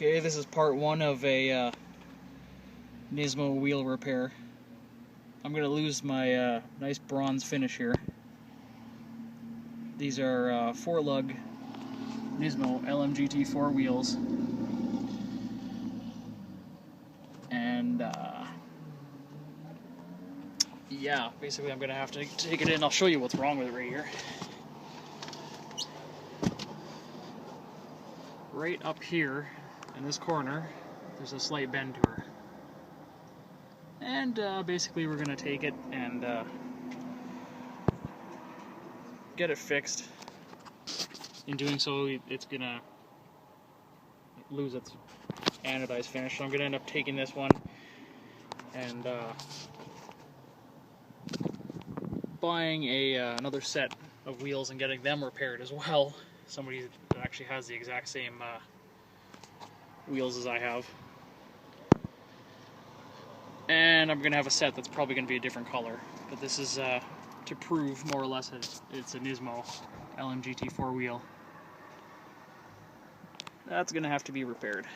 Okay, this is part one of a Nismo wheel repair. I'm going to lose my nice bronze finish here. These are 4-lug Nismo LMGT4 wheels. And yeah, basically I'm going to have to take it in. I'll show you what's wrong with it right here. Right up here in this corner, there's a slight bend to her. And basically we're going to take it and get it fixed. In doing so, it's going to lose its anodized finish. So I'm going to end up taking this one and buying another set of wheels and getting them repaired as well. Somebody that actually has the exact same wheels as I have. And I'm going to have a set that's probably going to be a different color. But this is to prove more or less it's a Nismo LMGT4 wheel. That's going to have to be repaired.